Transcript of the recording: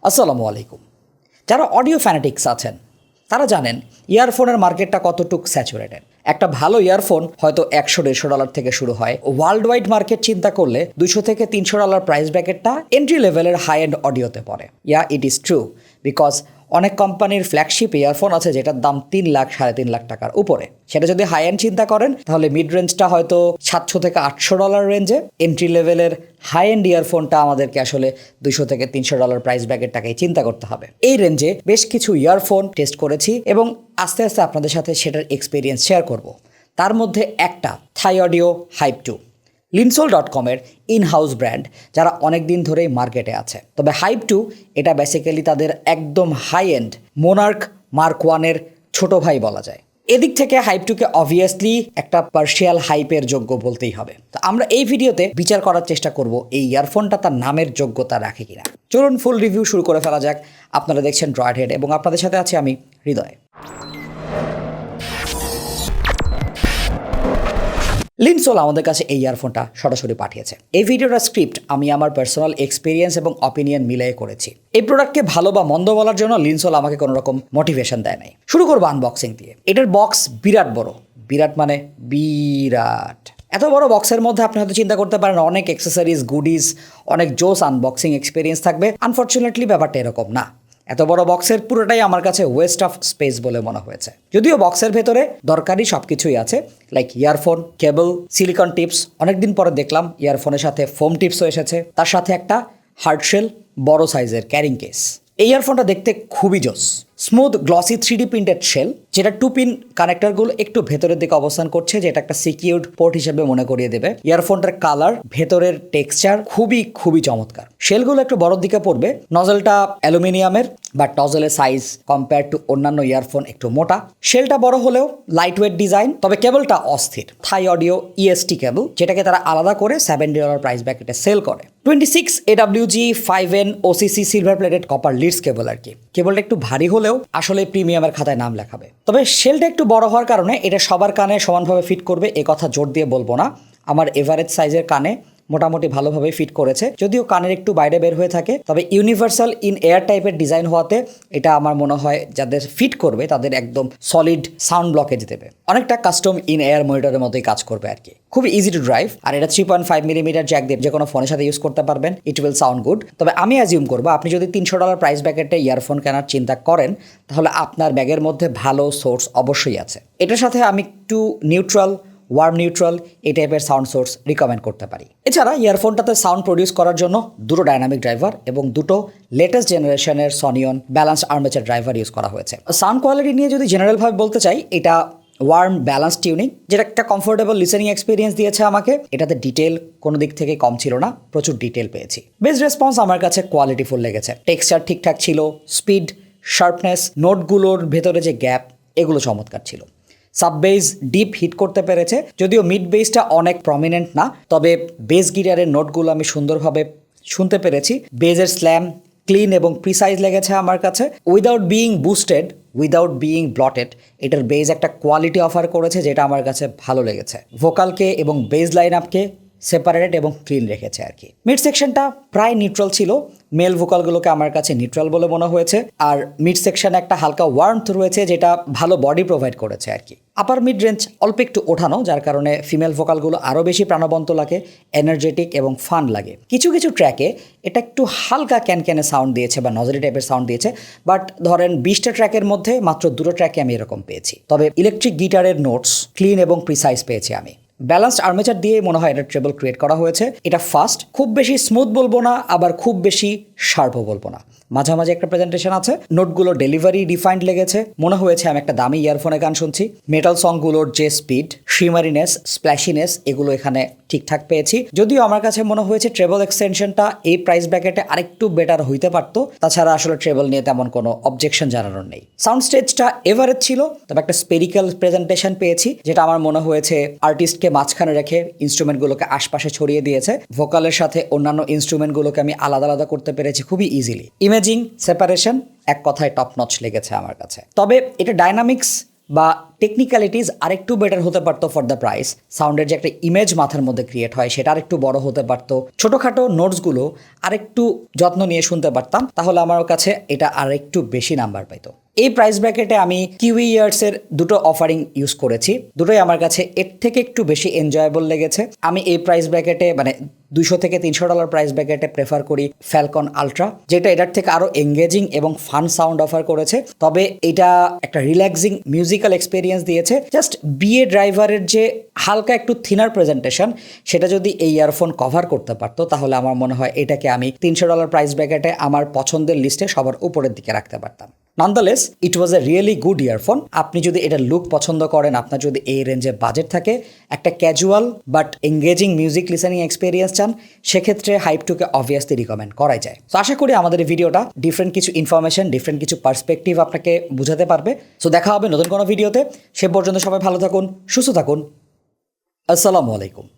আসসালামু আলাইকুম। যারা অডিও ফ্যানাটিক্স আছেন তারা জানেন ইয়ারফোনের মার্কেটটা কতটুক স্যাচুরেটেড। একটা ভালো ইয়ারফোন হয়তো $100-150 থেকে শুরু হয়। ওয়ার্ল্ড ওয়াইড মার্কেট চিন্তা করলে $200 থেকে $300 প্রাইস ব্র্যাকেটটা এন্ট্রি লেভেলের হাই এন্ড অডিওতে পড়ে। ইট ইজ ট্রু, বিকজ অনেক কোম্পানির ফ্ল্যাগশিপ ইয়ারফোন আছে যেটার দাম 3 লাখ $3.5 লাখ টাকার উপরে। সেটা যদি হাই এন্ড চিন্তা করেন তাহলে মিড রেঞ্জটা হয়তো $700 থেকে $800 রেঞ্জে। এন্ট্রি লেভেলের হাই এন্ড ইয়ারফোনটা আমাদেরকে আসলে $200 থেকে $300 প্রাইস ব্র্যাকেটটাকেই চিন্তা করতে হবে। এই রেঞ্জে বেশ কিছু ইয়ারফোন টেস্ট করেছি এবং আস্তে আস্তে আপনাদের সাথে সেটার এক্সপিরিয়েন্স শেয়ার করব। তার মধ্যে একটা THIEAUDIO Hype 2, linsol.com-এর ইনহাউস ব্র্যান্ড, যারা অনেক দিন ধরেই মার্কেটে আছে। তবে Hype 2 এটা বেসিক্যালি তাদের একদম হাই এন্ড মোনার্ক মার্ক 1-এর ছোট ভাই বলা যায়। এদিক থেকে Hype 2-কে অবভিয়াসলি একটা পার্শিয়াল হাইপের যোগ্য বলতেই হবে। তো আমরা এই ভিডিওতে বিচার করার চেষ্টা করব এই ইয়ারফোনটা তার নামের যোগ্যতা রাখে কিনা। চলুন ফুল রিভিউ শুরু করে ফেলা যাক। আপনারা দেখছেন Droid Head এবং আপনাদের সাথে আছি আমি হৃদয়। লিনসোল আমাদের কাছে এই ইয়ারফোনটা সরাসরি পাঠিয়েছে। এই ভিডিওটার স্ক্রিপ্ট আমি আমার পার্সোনাল এক্সপিরিয়েন্স এবং অপিনিয়ন মিলিয়ে করেছি। এই প্রোডাক্টকে ভালো বা মন্দ বলার জন্য লিনসোল আমাকে কোনো রকম মোটিভেশন দেয় নাই। শুরু করবো আনবক্সিং দিয়ে। এটার বক্স বিরাট বড়, বিরাট মানে বিরাট। এত বড় বক্সের মধ্যে আপনি হয়তো চিন্তা করতে পারেন অনেক অ্যাক্সেসরিজ, গুডিজ, অনেক জোস আনবক্সিং এক্সপিরিয়েন্স থাকবে। আনফর্চুনেটলি ব্যাপারটা এরকম না। এত বড় বক্সের পুরোটাই আমার কাছে ওয়েস্ট অফ স্পেস বলে মনে হয়েছে। যদিও বক্সের ভেতরে দরকারি সব কিছুই আছে, লাইক ইয়ারফোন, কেবল, সিলিকন টিপস। অনেকদিন পরে দেখলাম ইয়ারফোনের সাথে ফোম টিপসও এসেছে। তার সাথে একটা হার্ডশেল বড় সাইজের ক্যারিং কেস। এই ইয়ারফোনটা দেখতে খুবই জোস। Smooth glossy 3D printed shell, যেটা 2 পিন কানেক্টরগুলো একটু ভেতরের দিকে অবস্থান করছে, যেটা একটা সিকিউরড পোর্ট হিসেবে মনে করিয়ে দেবে। ইয়ারফোনটার কালার, ভেতরের টেক্সচার খুবই চমৎকার। শেলগুলো একটু বড় দিকে পড়বে। নজলটা অ্যালুমিনিয়ামের, বাট নজলের সাইজ কম্পেয়ার টু অন্যান্য ইয়ারফোন একটু মোটা। শেলটা বড় হলেও লাইট ওয়েট ডিজাইন। তবে কেবলটা অস্থির। THIEAUDIO EST কেবল, যেটাকে তারা আলাদা করে $70 প্রাইস ব্র্যাকেটে সেল করে। 26 AWG 5N OCC silver plated copper leads cable আর কি। কেবলটা একটু ভারী হলেও আসলে প্রিমিয়ামের খাতায় নাম লেখাবে। তবে শেলটা একটু বড় হওয়ার কারণে এটা সবার কানে সমানভাবে ফিট করবে এ কথা জোর দিয়ে বলবো না। আমার এভারেজ সাইজের কানে মোটামুটি ভালোভাবে ফিট করেছে, যদিও কানের একটু বাইরে বের হয়ে থাকে। তবে ইউনিভার্সাল ইন এয়ার টাইপের ডিজাইন হওয়াতে এটা আমার মনে হয় যাদের ফিট করবে তাদের একদম সলিড সাউন্ড ব্লকেজ দেবে। অনেকটা কাস্টম ইন এয়ার মনিটরের মতোই কাজ করবে আর কি। খুবই ইজি টু ড্রাইভ। আর এটা 3.5mm জ্যাক দিয়ে যে কোনো ফোনের সাথে ইউজ করতে পারবেন। It will sound good. তবে আমি অ্যাজিউম করবো আপনি যদি $300 প্রাইস ব্র্যাকেটে ইয়ারফোন কেনার চিন্তা করেন তাহলে আপনার ব্যাগের মধ্যে ভালো সোর্স অবশ্যই আছে। এটার সাথে আমি একটু নিউট্রাল, ওয়ার্ম নিউট্রাল এই টাইপের সাউন্ড সোর্স রিকমেন্ড করতে পারি। এছাড়া ইয়ারফোনটাতে সাউন্ড প্রডিউস করার জন্য দুটো ডাইনামিক ড্রাইভার এবং দুটো লেটেস্ট জেনারেশনের সনিয়ন ব্যালেন্স আর্মেচার ড্রাইভার ইউজ করা হয়েছে। সাউন্ড কোয়ালিটি নিয়ে যদি জেনারেলভাবে বলতে চাই, এটা ওয়ার্ম ব্যালেন্স টিউনিং, যেটা একটা কমফোর্টেবল লিসেনিং এক্সপিরিয়েন্স দিয়েছে আমাকে। এটাতে ডিটেল কোনো দিক থেকে কম ছিল না, প্রচুর ডিটেল পেয়েছি। বেস রেসপন্স আমার কাছে কোয়ালিটিফুল লেগেছে। টেক্সচার ঠিকঠাক ছিল, স্পিড, শার্পনেস, নোটগুলোর ভেতরে যে গ্যাপ, এগুলো চমৎকার ছিল। সাব বেস ডিপ হিট করতে পেরেছে, যদিও মিড বেসটা অনেক প্রমিনেন্ট না। তবে বেস গিটারের নোটগুলো আমি সুন্দরভাবে শুনতে পেরেছি। বেজের স্ল্যাম ক্লিন এবং প্রিসাইজ লেগেছে আমার কাছে। Without being boosted, without being blotted, এটার বেজ একটা কোয়ালিটি অফার করেছে যেটা আমার কাছে ভালো লেগেছে। ভোকালকে এবং বেজ লাইন আপকে সেপারেটেড এবং ক্লিন রেখেছে আর কি। মিড সেকশনটা প্রায় নিউট্রাল ছিল। মেল ভোকালগুলোকে আমার কাছে নিউট্রাল বলে মনে হয়েছে। আর মিড সেকশনে একটা হালকা ওয়ার্মথ রয়েছে যেটা ভালো বডি প্রোভাইড করেছে আর কি। আপার মিড রেঞ্জ অল্প একটু ওঠানো, যার কারণে ফিমেল ভোকালগুলো আরও বেশি প্রাণবন্ত লাগে, এনার্জেটিক এবং ফান লাগে। কিছু ট্র্যাকে এটা একটু হালকা ক্যানক্যানে সাউন্ড দিয়েছে বা নজরি টাইপের সাউন্ড দিয়েছে। বাট ধরেন 20টা ট্র্যাকের মধ্যে মাত্র 2টো ট্র্যাকে আমি এরকম পেয়েছি। তবে ইলেকট্রিক গিটারের নোটস ক্লিন এবং প্রিসাইজ পেয়েছি আমি। ব্যালেন্সড আর্মেচার দিয়ে মনে হয় এটা ট্রেবল ক্রিয়েট করা হয়েছে। এটা ফাস্ট, খুব বেশি স্মুথ বলবো না, আবার খুব বেশি শার্পও বলবো না, মাঝামাঝি একটা প্রেজেন্টেশন আছে। নোটগুলো ডেলিভারি ডিফাইন্ড লেগেছে। মনে হয়েছে আমি একটা দামি ইয়ারফোনে গান শুনছি। মেটাল সংগুলোর যে স্পিড, শিমারিনেস, স্প্ল্যাশিনেস, এগুলো এখানে ঠিকঠাক পেয়েছি। যদিও আমার কাছে মনে হয়েছে ট্রেবল এক্সটেনশনটা এই প্রাইস ব্র্যাকেটে আরেকটু বেটার হইতে পারতো। তাছাড়া আসলে ট্রেবল নিয়ে তেমন কোনো অবজেকশন জানানোর নেই। সাউন্ড স্টেজটা এভারেজ ছিল, তবে একটা স্পেরিক্যাল প্রেজেন্টেশন পেয়েছি যেটা আমার মনে হয়েছে আর্টিস্টকে মাঝখানে রেখে ইনস্ট্রুমেন্টগুলোকে আশপাশে ছড়িয়ে দিয়েছে। ভোকালের সাথে অন্যান্য ইনস্ট্রুমেন্টগুলোকে আমি আলাদা আলাদা করতে পেরেছি খুবই ইজিলি। ইমেজিং, সেপারেশন এক কথায় টপ নচ লেগেছে আমার কাছে। তবে এটা ডাইনামিক্স বা টেকনিক্যালিটিস আরেকটু বেটার হতে পারতো ফর দ্য প্রাইস, সাউন্ডের যে একটা ইমেজ মাথার মধ্যে ক্রিয়েট হয় সেটা আরেকটু বড় হতে পারতো, ছোটোখাটো নোটসগুলো আরেকটু যত্ন নিয়ে শুনতে পারতাম, তাহলে আমার কাছে এটা আরেকটু বেশি নাম্বার পাইতো। এই প্রাইস ব্র্যাকেটে আমি কিউই ইয়ার্সের দুটো অফারিং ইউজ করেছি, দুটোই আমার কাছে এর থেকে একটু বেশি এনজয়েবল লেগেছে। আমি এই প্রাইস ব্র্যাকেটে মানে $200 থেকে $300 প্রাইস ব্র্যাকেটে প্রেফার করি ফ্যালকন আলট্রা, যেটা এটার থেকে আরও এঙ্গেজিং এবং ফান সাউন্ড অফার করেছে। তবে এটা একটা রিল্যাক্সিং মিউজিক্যাল এক্সপিরিয়েন্স দিয়েছে। জাস্ট বিএ ড্রাইভারের যে হালকা একটু থিনার প্রেজেন্টেশন, সেটা যদি এই ইয়ারফোন কভার করতে পারতো তাহলে আমার মনে হয় এটাকে আমি $300 প্রাইস ব্র্যাকেটে আমার পছন্দের লিস্টে সবার উপরের দিকে রাখতে পারতাম। ননদালেস ইট ওয়াজ এ রিয়েলি গুড ইয়ারফোন। আপনি যদি এটার লুক পছন্দ করেন, আপনার যদি এই রেঞ্জে বাজেট থাকে, একটা casual but engaging music listening experience চান, সেক্ষেত্রে হাইপ টুকে অবভিয়াসলি রিকমেন্ড করাই যায়। তো আশা করি আমাদের এই ভিডিওটা ডিফারেন্ট কিছু ইনফরমেশন, ডিফারেন্ট কিছু পার্সপেক্টিভ আপনাকে বুঝাতে পারবে। সো দেখা হবে নতুন কোনো ভিডিওতে। সে পর্যন্ত সবাই ভালো থাকুন, সুস্থ থাকুন। আসসালামু আলাইকুম।